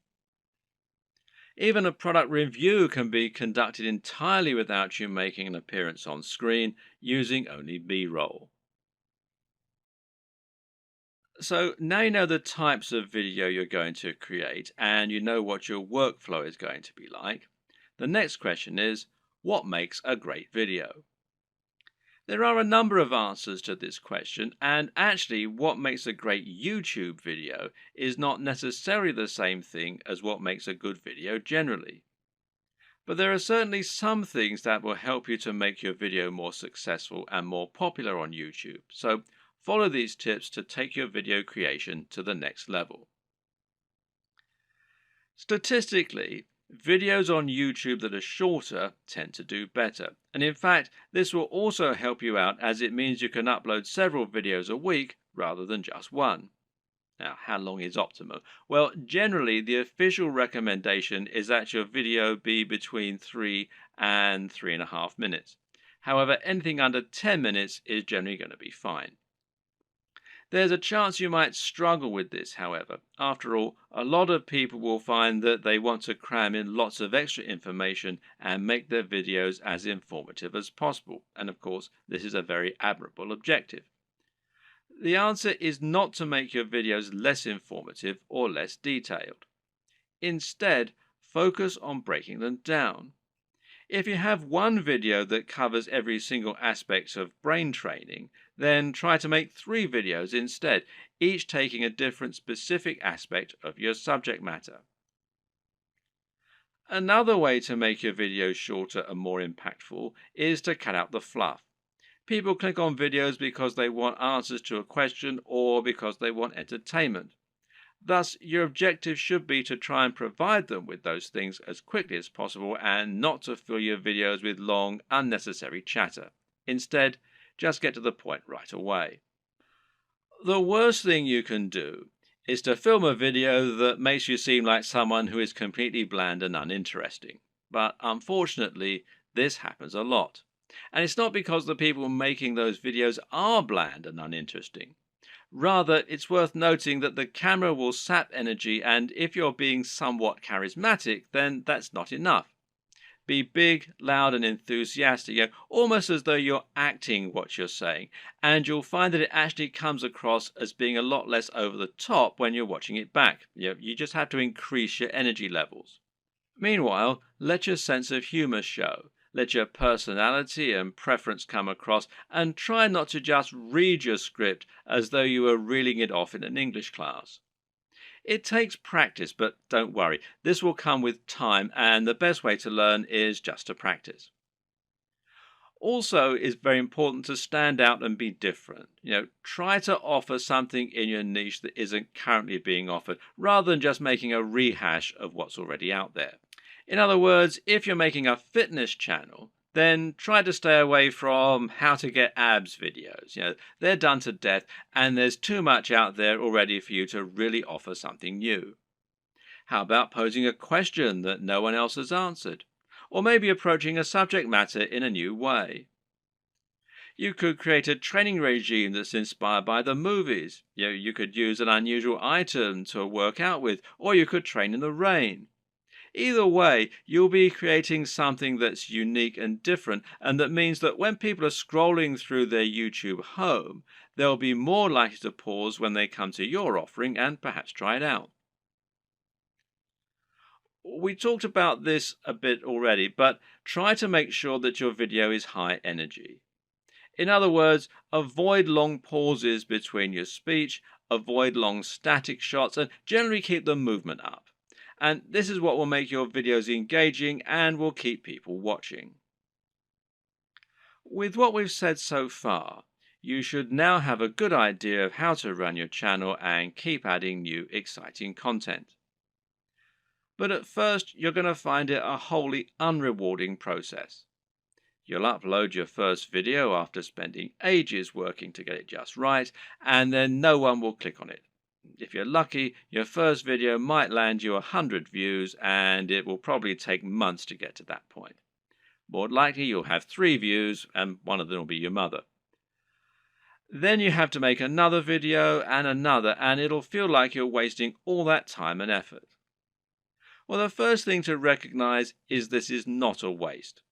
Even a product review can be conducted entirely without you making an appearance on screen, using only B-roll. So now you know the types of video you're going to create and you know what your workflow is going to be like. The next question is, what makes a great video? There are a number of answers to this question, and actually what makes a great YouTube video is not necessarily the same thing as what makes a good video generally. But there are certainly some things that will help you to make your video more successful and more popular on YouTube. So follow these tips to take your video creation to the next level. Statistically, videos on YouTube that are shorter tend to do better. And in fact, this will also help you out as it means you can upload several videos a week rather than just one. Now, how long is optimal? Well, generally, the official recommendation is that your video be between 3 and 3.5 minutes. However, anything under 10 minutes is generally going to be fine. There's a chance you might struggle with this, however. After all, a lot of people will find that they want to cram in lots of extra information and make their videos as informative as possible. And of course, this is a very admirable objective. The answer is not to make your videos less informative or less detailed. Instead, focus on breaking them down. If you have one video that covers every single aspect of brain training, then try to make 3 videos instead, each taking a different specific aspect of your subject matter. Another way to make your videos shorter and more impactful is to cut out the fluff. People click on videos because they want answers to a question or because they want entertainment. Thus, your objective should be to try and provide them with those things as quickly as possible and not to fill your videos with long, unnecessary chatter. Instead, just get to the point right away. The worst thing you can do is to film a video that makes you seem like someone who is completely bland and uninteresting. But unfortunately, this happens a lot. And it's not because the people making those videos are bland and uninteresting. Rather, it's worth noting that the camera will sap energy, and if you're being somewhat charismatic, then that's not enough. Be big, loud, and enthusiastic, almost as though you're acting what you're saying, and you'll find that it actually comes across as being a lot less over the top when you're watching it back. You just have to increase your energy levels. Meanwhile, let your sense of humor show. Let your personality and preference come across, and try not to just read your script as though you were reeling it off in an English class. It takes practice, but don't worry, this will come with time, and the best way to learn is just to practice. Also, it's very important to stand out and be different. Try to offer something in your niche that isn't currently being offered, rather than just making a rehash of what's already out there. In other words, if you're making a fitness channel, then try to stay away from how to get abs videos. They're done to death, and there's too much out there already for you to really offer something new. How about posing a question that no one else has answered? Or maybe approaching a subject matter in a new way. You could create a training regime that's inspired by the movies. You could use an unusual item to work out with, or you could train in the rain. Either way, you'll be creating something that's unique and different, and that means that when people are scrolling through their YouTube home, they'll be more likely to pause when they come to your offering and perhaps try it out. We talked about this a bit already, but try to make sure that your video is high energy. In other words, avoid long pauses between your speech, avoid long static shots, and generally keep the movement up. And this is what will make your videos engaging and will keep people watching. With what we've said so far, you should now have a good idea of how to run your channel and keep adding new exciting content. But at first, you're going to find it a wholly unrewarding process. You'll upload your first video after spending ages working to get it just right, and then no one will click on it. If you're lucky, your first video might land you 100 views, and it will probably take months to get to that point. More likely, you'll have 3 views, and one of them will be your mother. Then you have to make another video and another, and it'll feel like you're wasting all that time and effort. Well, the first thing to recognize is this is not a waste.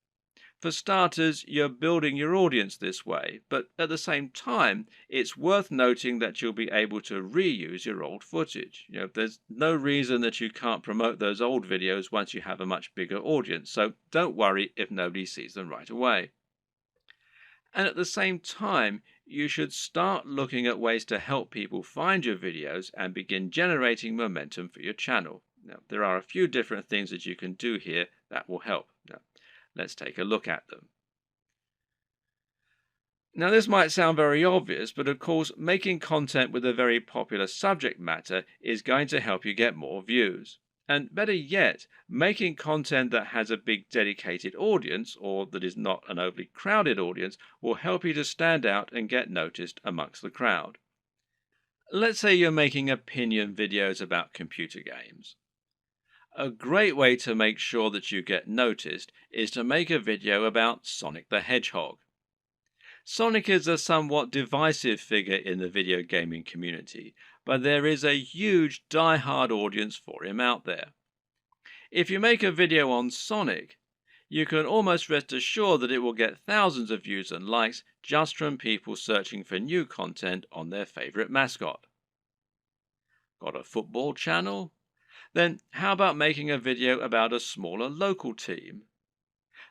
For starters, you're building your audience this way, but at the same time, it's worth noting that you'll be able to reuse your old footage. There's no reason that you can't promote those old videos once you have a much bigger audience, so don't worry if nobody sees them right away. And at the same time, you should start looking at ways to help people find your videos and begin generating momentum for your channel. Now, there are a few different things that you can do here that will help. Let's take a look at them. Now, this might sound very obvious, but of course, making content with a very popular subject matter is going to help you get more views. And better yet, making content that has a big dedicated audience, or that is not an overly crowded audience, will help you to stand out and get noticed amongst the crowd. Let's say you're making opinion videos about computer games. A great way to make sure that you get noticed is to make a video about Sonic the Hedgehog. Sonic is a somewhat divisive figure in the video gaming community, but there is a huge die-hard audience for him out there. If you make a video on Sonic, you can almost rest assured that it will get thousands of views and likes just from people searching for new content on their favorite mascot. Got a football channel? Then how about making a video about a smaller local team?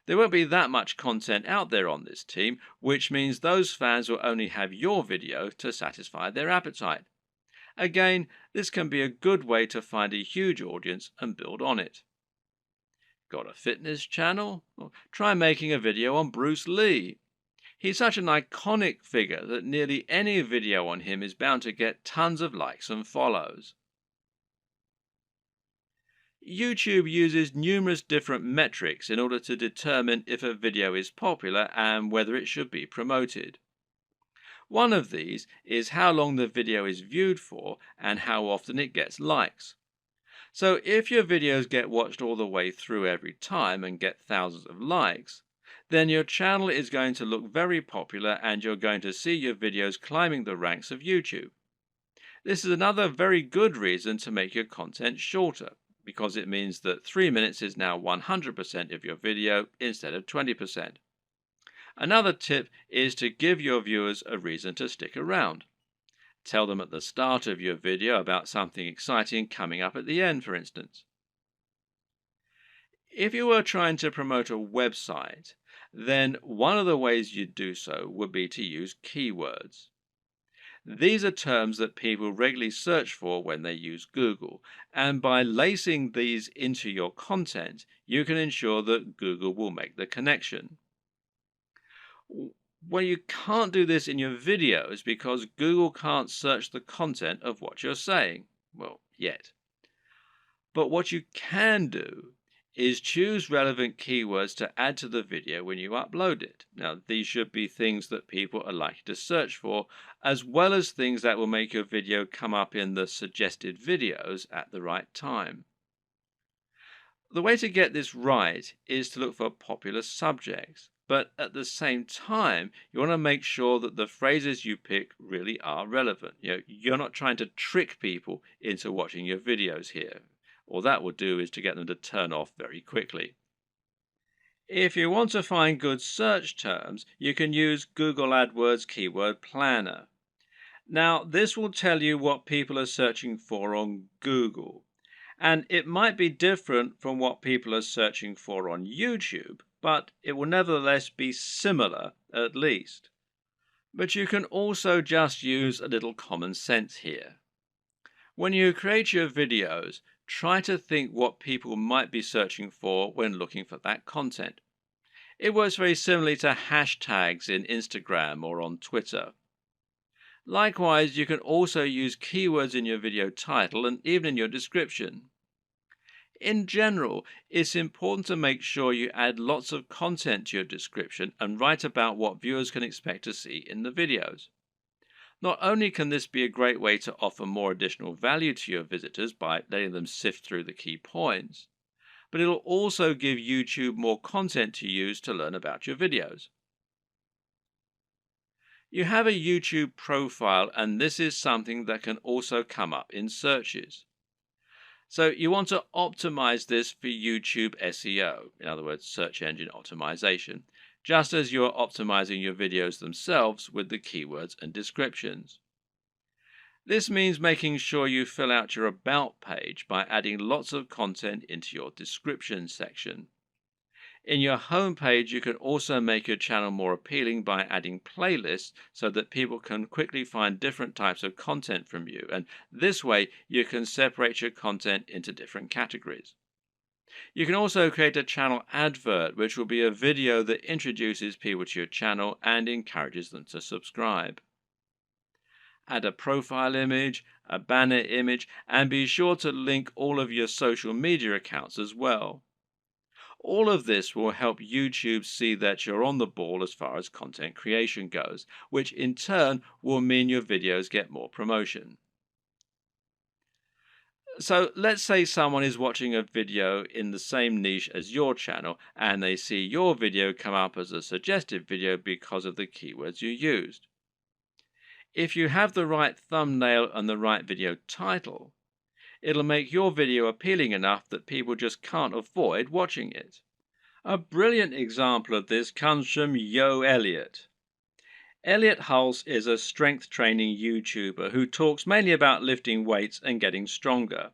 There won't be that much content out there on this team, which means those fans will only have your video to satisfy their appetite. Again, this can be a good way to find a huge audience and build on it. Got a fitness channel? Well, try making a video on Bruce Lee. He's such an iconic figure that nearly any video on him is bound to get tons of likes and follows. YouTube uses numerous different metrics in order to determine if a video is popular and whether it should be promoted. One of these is how long the video is viewed for and how often it gets likes. So if your videos get watched all the way through every time and get thousands of likes, then your channel is going to look very popular and you're going to see your videos climbing the ranks of YouTube. This is another very good reason to make your content shorter, because it means that 3 minutes is now 100% of your video instead of 20%. Another tip is to give your viewers a reason to stick around. Tell them at the start of your video about something exciting coming up at the end, for instance. If you were trying to promote a website, then one of the ways you'd do so would be to use keywords. These are terms that people regularly search for when they use Google, and by lacing these into your content, you can ensure that Google will make the connection. Well, you can't do this in your videos because Google can't search the content of what you're saying. Well, yet. But what you can do is choose relevant keywords to add to the video when you upload it. Now, these should be things that people are likely to search for, as well as things that will make your video come up in the suggested videos at the right time. The way to get this right is to look for popular subjects, but at the same time, you want to make sure that the phrases you pick really are relevant. You're not trying to trick people into watching your videos here. All that will do is to get them to turn off very quickly. If you want to find good search terms, you can use Google AdWords Keyword Planner. Now, this will tell you what people are searching for on Google. And it might be different from what people are searching for on YouTube, but it will nevertheless be similar at least. But you can also just use a little common sense here. When you create your videos, try to think what people might be searching for when looking for that content. It works very similarly to hashtags in Instagram or on Twitter. Likewise, you can also use keywords in your video title and even in your description. In general, it's important to make sure you add lots of content to your description and write about what viewers can expect to see in the videos. Not only can this be a great way to offer more additional value to your visitors by letting them sift through the key points, but it'll also give YouTube more content to use to learn about your videos. You have a YouTube profile, and this is something that can also come up in searches. So you want to optimize this for YouTube SEO, in other words, search engine optimization, just as you're optimizing your videos themselves with the keywords and descriptions. This means making sure you fill out your About page by adding lots of content into your description section. In your home page, you can also make your channel more appealing by adding playlists so that people can quickly find different types of content from you, and this way you can separate your content into different categories. You can also create a channel advert, which will be a video that introduces people to your channel and encourages them to subscribe. Add a profile image, a banner image, and be sure to link all of your social media accounts as well. All of this will help YouTube see that you're on the ball as far as content creation goes, which in turn will mean your videos get more promotion. So let's say someone is watching a video in the same niche as your channel and they see your video come up as a suggested video because of the keywords you used. If you have the right thumbnail and the right video title, it'll make your video appealing enough that people just can't avoid watching it. A brilliant example of this comes from Yo Elliott. Elliott Hulse is a strength training YouTuber who talks mainly about lifting weights and getting stronger.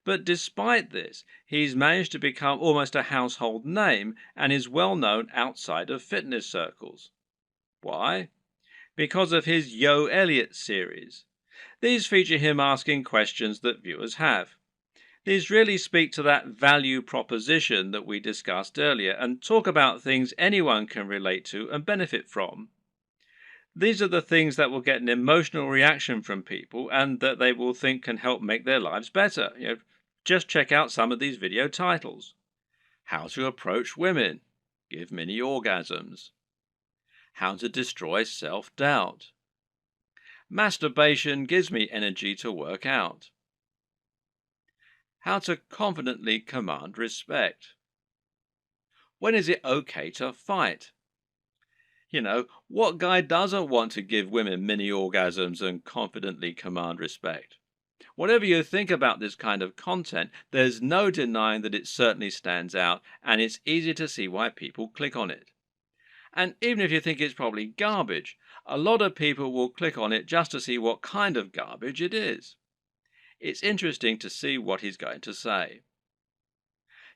But despite this, he's managed to become almost a household name and is well known outside of fitness circles. Why? Because of his Yo Elliott series. These feature him asking questions that viewers have. These really speak to that value proposition that we discussed earlier and talk about things anyone can relate to and benefit from. These are the things that will get an emotional reaction from people and that they will think can help make their lives better. Just check out some of these video titles. How to approach women. Give mini orgasms. How to destroy self-doubt. Masturbation gives me energy to work out. How to confidently command respect. When is it okay to fight? What guy doesn't want to give women mini orgasms and confidently command respect? Whatever you think about this kind of content, there's no denying that it certainly stands out, and it's easy to see why people click on it. And even if you think it's probably garbage, a lot of people will click on it just to see what kind of garbage it is. It's interesting to see what he's going to say.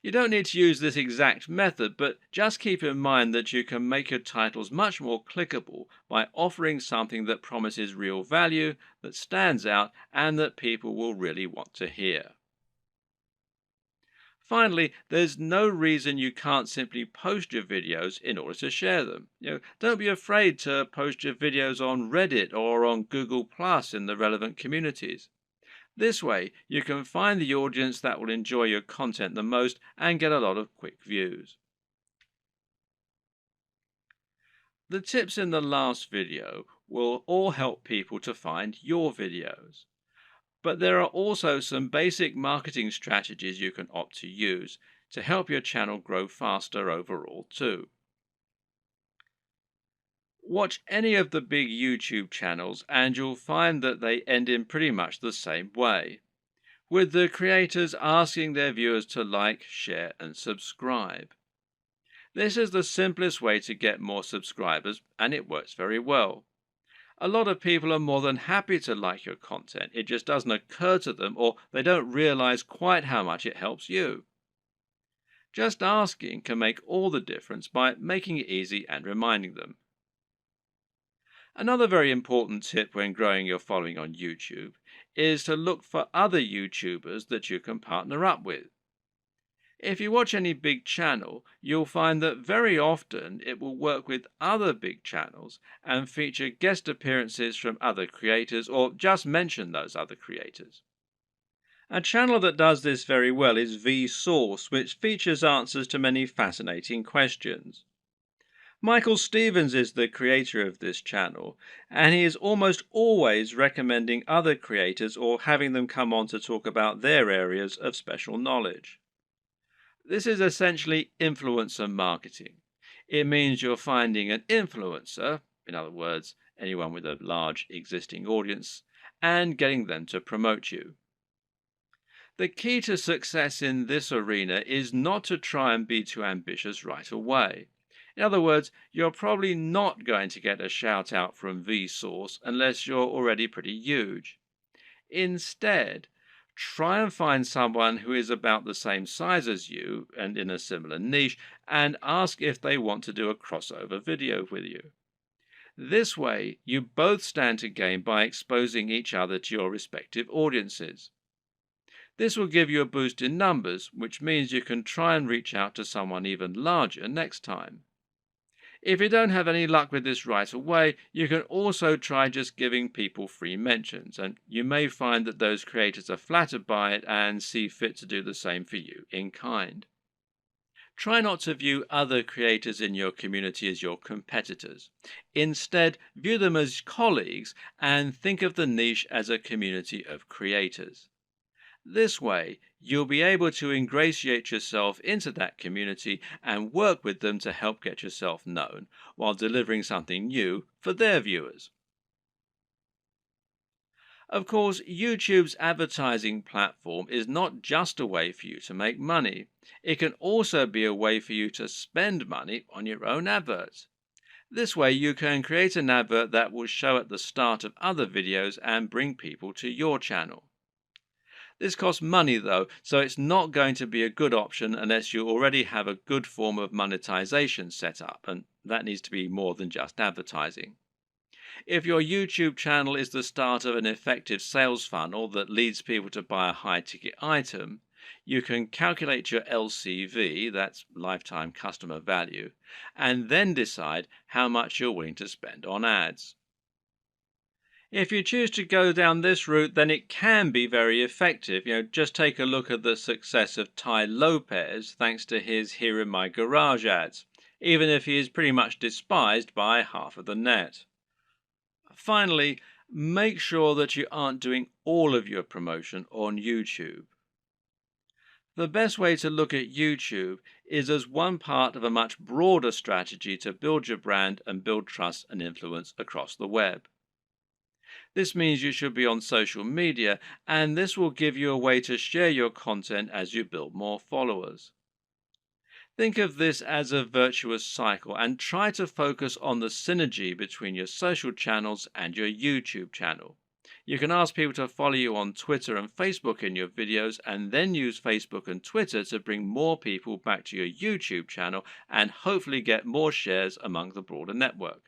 You don't need to use this exact method, but just keep in mind that you can make your titles much more clickable by offering something that promises real value, that stands out, and that people will really want to hear. Finally, there's no reason you can't simply post your videos in order to share them. Don't be afraid to post your videos on Reddit or on Google Plus in the relevant communities. This way, you can find the audience that will enjoy your content the most and get a lot of quick views. The tips in the last video will all help people to find your videos. But there are also some basic marketing strategies you can opt to use to help your channel grow faster overall too. Watch any of the big YouTube channels and you'll find that they end in pretty much the same way, with the creators asking their viewers to like, share, and subscribe. This is the simplest way to get more subscribers, and it works very well. A lot of people are more than happy to like your content. It just doesn't occur to them, or they don't realize quite how much it helps you. Just asking can make all the difference by making it easy and reminding them. Another very important tip when growing your following on YouTube is to look for other YouTubers that you can partner up with. If you watch any big channel, you'll find that very often it will work with other big channels and feature guest appearances from other creators or just mention those other creators. A channel that does this very well is Vsauce, which features answers to many fascinating questions. Michael Stevens is the creator of this channel, and he is almost always recommending other creators or having them come on to talk about their areas of special knowledge. This is essentially influencer marketing. It means you're finding an influencer, in other words, anyone with a large existing audience, and getting them to promote you. The key to success in this arena is not to try and be too ambitious right away. In other words, you're probably not going to get a shout out from Vsauce unless you're already pretty huge. Instead, try and find someone who is about the same size as you and in a similar niche and ask if they want to do a crossover video with you. This way, you both stand to gain by exposing each other to your respective audiences. This will give you a boost in numbers, which means you can try and reach out to someone even larger next time. If you don't have any luck with this right away, you can also try just giving people free mentions, and you may find that those creators are flattered by it and see fit to do the same for you in kind. Try not to view other creators in your community as your competitors. Instead, view them as colleagues and think of the niche as a community of creators. This way, you'll be able to ingratiate yourself into that community and work with them to help get yourself known while delivering something new for their viewers. Of course, YouTube's advertising platform is not just a way for you to make money. It can also be a way for you to spend money on your own adverts. This way, you can create an advert that will show at the start of other videos and bring people to your channel. This costs money though, so it's not going to be a good option unless you already have a good form of monetization set up, and that needs to be more than just advertising. If your YouTube channel is the start of an effective sales funnel that leads people to buy a high-ticket item, you can calculate your LCV, that's lifetime customer value, and then decide how much you're willing to spend on ads. If you choose to go down this route, then it can be very effective. Just take a look at the success of Tai Lopez thanks to his Here in My Garage ads, even if he is pretty much despised by half of the net. Finally, make sure that you aren't doing all of your promotion on YouTube. The best way to look at YouTube is as one part of a much broader strategy to build your brand and build trust and influence across the web. This means you should be on social media, and this will give you a way to share your content as you build more followers. Think of this as a virtuous cycle and try to focus on the synergy between your social channels and your YouTube channel. You can ask people to follow you on Twitter and Facebook in your videos, and then use Facebook and Twitter to bring more people back to your YouTube channel and hopefully get more shares among the broader network.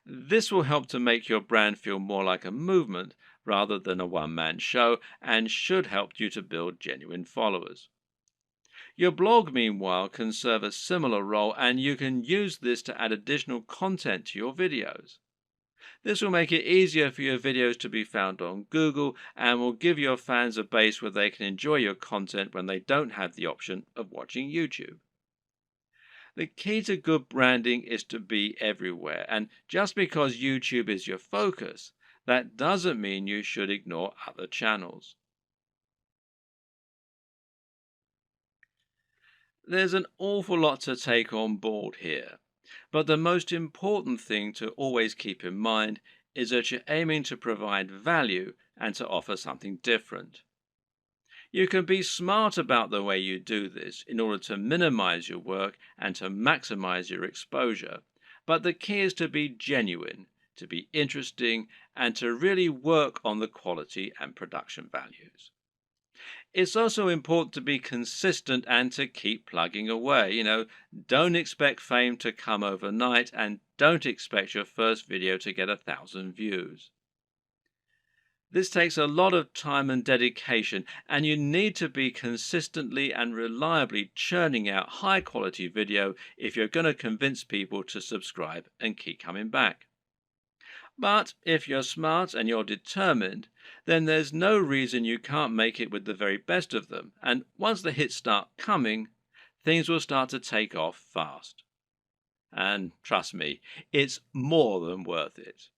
This will help to make your brand feel more like a movement rather than a one-man show, and should help you to build genuine followers. Your blog, meanwhile, can serve a similar role, and you can use this to add additional content to your videos. This will make it easier for your videos to be found on Google and will give your fans a base where they can enjoy your content when they don't have the option of watching YouTube. The key to good branding is to be everywhere, and just because YouTube is your focus, that doesn't mean you should ignore other channels. There's an awful lot to take on board here, but the most important thing to always keep in mind is that you're aiming to provide value and to offer something different. You can be smart about the way you do this in order to minimize your work and to maximize your exposure, but the key is to be genuine, to be interesting, and to really work on the quality and production values. It's also important to be consistent and to keep plugging away. Don't expect fame to come overnight and don't expect your first video to get 1,000 views. This takes a lot of time and dedication, and you need to be consistently and reliably churning out high quality video if you're going to convince people to subscribe and keep coming back. But if you're smart and you're determined, then there's no reason you can't make it with the very best of them. And once the hits start coming, things will start to take off fast. And trust me, it's more than worth it.